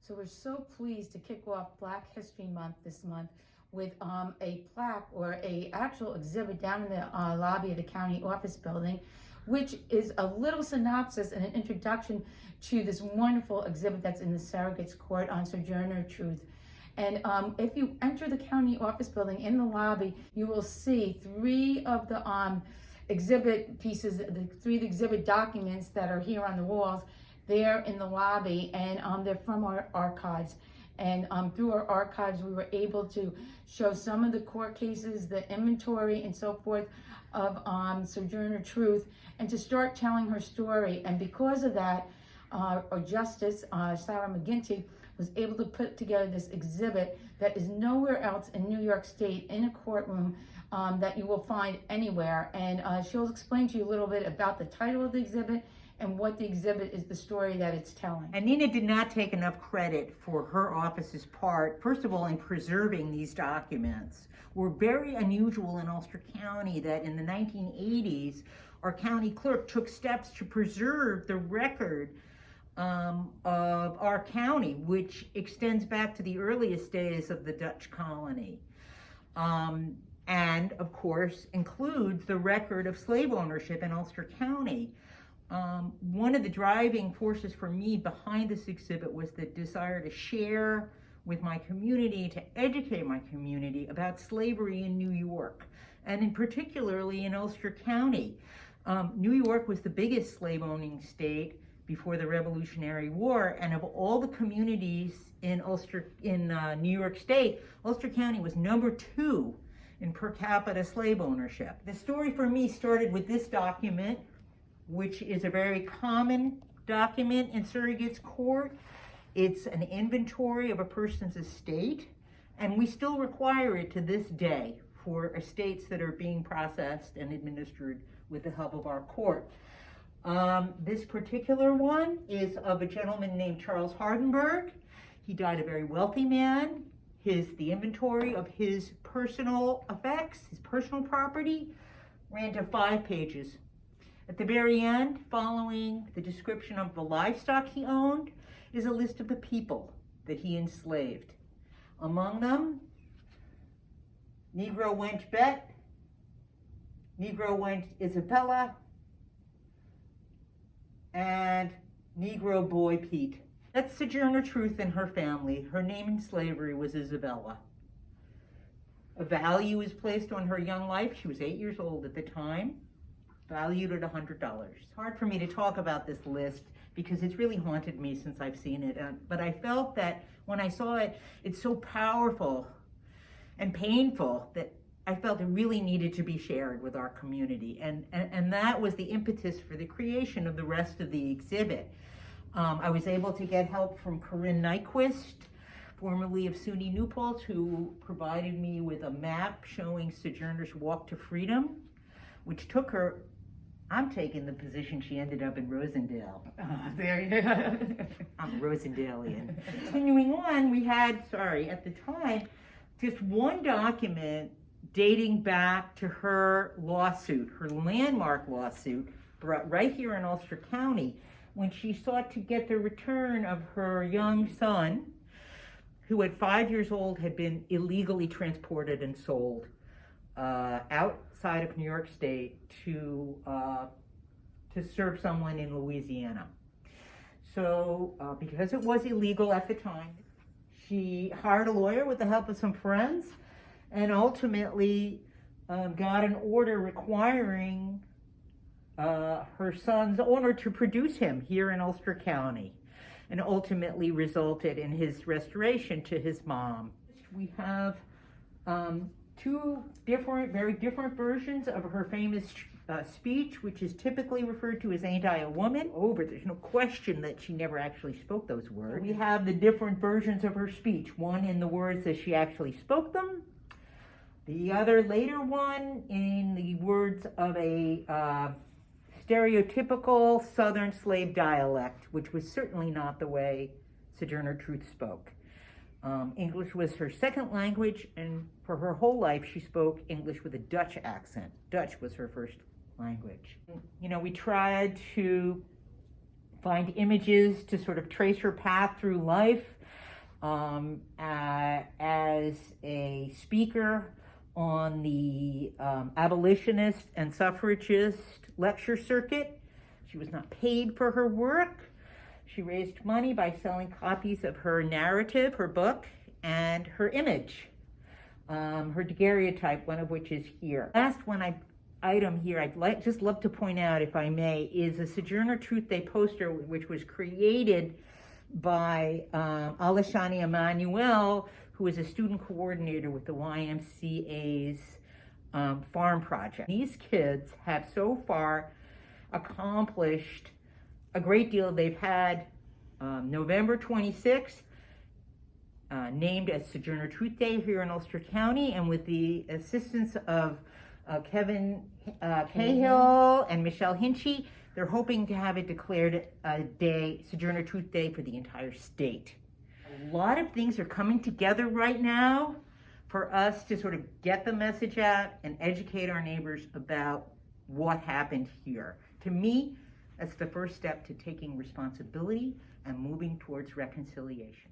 So we're so pleased to kick off Black History Month this month with a plaque or a actual exhibit down in the lobby of the county office building, which is a little synopsis and an introduction to this wonderful exhibit that's in the Surrogate's court on Sojourner truth. And if you enter the county office building in the lobby, you will see three of the exhibit pieces, the three exhibit documents that are here on the walls there in the lobby, and they're from our archives. And through our archives, we were able to show some of the court cases, the inventory and so forth of Sojourner truth, and to start telling her story. And because of that, our Justice, Sarah McGinty, was able to put together this exhibit that is nowhere else in New York State in a courtroom that you will find anywhere. And she'll explain to you a little bit about the title of the exhibit and what the exhibit is, the story that it's telling. And Nina did not take enough credit for her office's part, first of all, in preserving these documents. Were very unusual in Ulster County that in the 1980s, our county clerk took steps to preserve the record of our county, which extends back to the earliest days of the Dutch colony. And of course, includes the record of slave ownership in Ulster County. One of the driving forces for me behind this exhibit was the desire to share with my community, to educate my community about slavery in New York, and in particularly in Ulster County. New York was the biggest slave-owning state before the Revolutionary War, and of all the communities in New York State, Ulster County was number 2 in per capita slave ownership. The story for me started with this document, which is a very common document in surrogate's court. It's an inventory of a person's estate, and we still require it to this day for estates that are being processed and administered with the help of our court. This particular one is of a gentleman named Charles Hardenberg. He died a very wealthy man. The inventory of his personal effects, his personal property, ran to 5 pages. At the very end, following the description of the livestock he owned, is a list of the people that he enslaved. Among them, Negro wench Bet, Negro wench Isabella, and Negro boy Pete. That's Sojourner truth and her family. Her name in slavery was Isabella. A value is placed on her young life. She was 8 years old at the time, valued at $100. It's hard for me to talk about this list because it's really haunted me since I've seen it. But I felt that when I saw it, it's so powerful and painful that I felt it really needed to be shared with our community. And that was the impetus for the creation of the rest of the exhibit. I was able to get help from Corinne Nyquist, formerly of SUNY New Paltz, who provided me with a map showing Sojourner's walk to freedom, which took her, I'm taking the position she ended up in Rosendale. There you go. I'm Rosendalian. Continuing on, we had, at the time, just one document dating back to her lawsuit, her landmark lawsuit, brought right here in Ulster County, when she sought to get the return of her young son, who at 5 years old had been illegally transported and sold outside of New York State to serve someone in Louisiana. So because it was illegal at the time, she hired a lawyer with the help of some friends and ultimately got an order requiring her son's owner to produce him here in Ulster County, and ultimately resulted in his restoration to his mom. We have 2 very different versions of her famous speech, which is typically referred to as "Ain't I a Woman?" There's no question that she never actually spoke those words. We have the different versions of her speech, one in the words as she actually spoke them, the other later one in the words of a stereotypical Southern slave dialect, which was certainly not the way Sojourner Truth spoke. English was her second language, and for her whole life she spoke English with a Dutch accent. Dutch was her first language. You know, we tried to find images to sort of trace her path through life. as a speaker on the abolitionist and suffragist lecture circuit. She was not paid for her work. She raised money by selling copies of her narrative, her book, and her image, her daguerreotype, one of which is here. Last item here I'd just love to point out, if I may, is a Sojourner Truth Day poster, which was created by Alishani Emanuel, who is a student coordinator with the YMCA's farm project. These kids have so far accomplished a great deal. They've had November 26th named as Sojourner Truth Day here in Ulster County, and with the assistance of Kevin Cahill and Michelle Hinchy, they're hoping to have it declared a day, Sojourner Truth Day, for the entire state. A lot of things are coming together right now for us to sort of get the message out and educate our neighbors about what happened here. To me, that's the first step to taking responsibility and moving towards reconciliation.